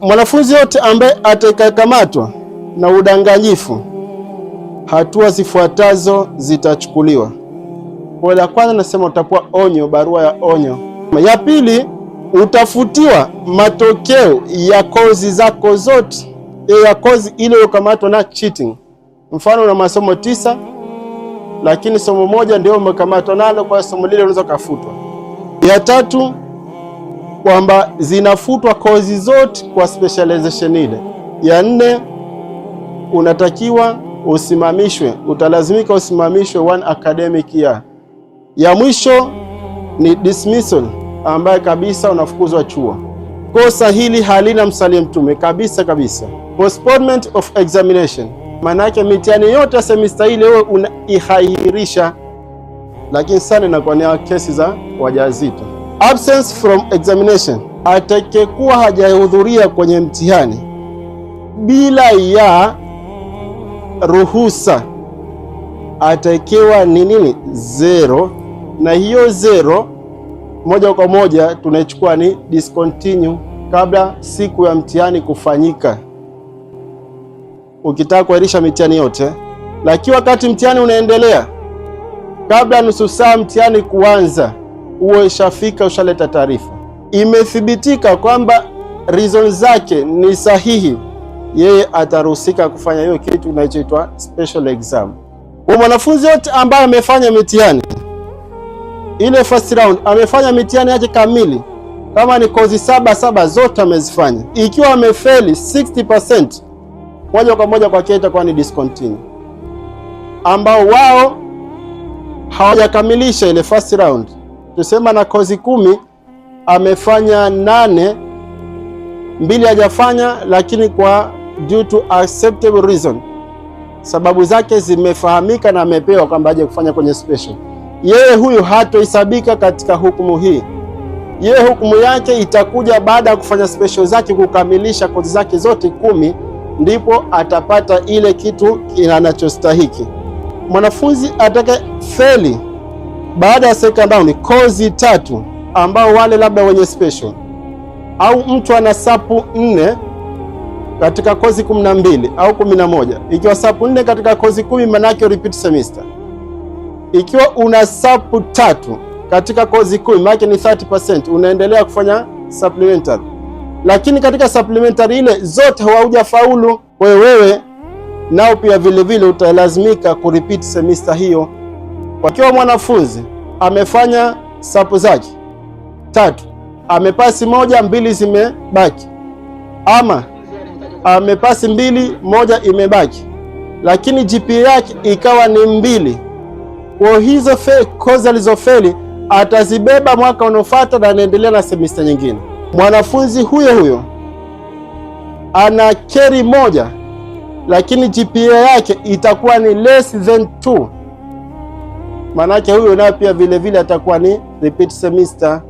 Mwanafunzi yote ambaye atakayekamatwa na udanganyifu, hatua zifuatazo zitachukuliwa. Kwa la kwanza nasema utapewa onyo, barua ya onyo. Ya pili, utafutiwa matokeo ya kozi zako zote, ya kozi ile ukamatwa na cheating. Mfano una masomo 9 lakini somo moja ndio umekamatwa nalo, kwa somo lile unaweza kufutwa. Ya tatu, kwamba zinafutwa kozi zote kwa specialization ile. Ya nne, unatakiwa usimamishwe, utalazimika usimamishwe 1 academic year. Ya mwisho ni dismissal, ambaye kabisa unafukuzwa chuo. Kosa hili halina msalia mtume kabisa kabisa. Postponement of examination, maana yake mitihani yote ya semester ile wewe unaihairisha, lakini sana inakuwa ni kesi za wajawazito. Absence from examination, atakayekuwa hajahudhuria kwenye mtihani bila ya ruhusa atakewa ni nini? 0, na hiyo 0 moja kwa moja tunaichukua ni discontinue kabla siku ya mtihani kufanyika. Ukitaka kuahirisha mitihani yote, lakini wakati mtihani unaendelea, kabla nusu saa mtihani kuanza, uwe ishafika, ushaleta taarifa, imethibitika kwamba reason zake ni sahihi, yeye ataruhusika kufanya hiyo kitu kinachoitwa special exam. Kwa mwanafunzi yote ambaye amefanya mitihani ile first round, amefanya mitihani yake kamili, kama ni kozi 7 zote amezifanya, ikiwa amefeli 60%, moja kwa moja kwa kieta kwa ni discontinue. Ambao wao hawajakamilisha ile first round, tusema na kozi 10 amefanya 8, 2 hajafanya, lakini kwa due to acceptable reason, sababu zake zimefahamika na amepewa kwamba aje kufanya kwenye special, yeye huyu hatohesabika katika hukumu hii. Yeye hukumu yake itakuja baada ya kufanya special zake, kukamilisha kozi zake zote 10, ndipo atapata ile kitu kinachostahiki. Mwanafunzi atakaye feli baada ya second round kozi 3, ambao wale labda wenye special, au mtu ana sapu 4 katika kozi 12 au 11, ikiwa sapu 4 katika kozi 10, maana yake repeat semester. Ikiwa una sapu 3 katika kozi 10, maana yake ni 30%, unaendelea kufanya supplementary, lakini katika supplementary ile zote haujafaulu, wewe nao pia vile vile utalazimika kurepeat semester hiyo. Kwa kiwa mwanafunzi amefanya sapu zake 3, amepasi 1, 2 zimebaki, ama amepasi 2, 1 imebaki, lakini GPA yake ikawa ni 2, kwa hizo kozi alizofeli atazibeba mwaka unaofuata na anaendelea na semester nyingine. Mwanafunzi huyo ana carry 1, lakini GPA yake itakuwa ni less than 2, maana yake huyo naye pia vile vile atakuwa ni repeat semester.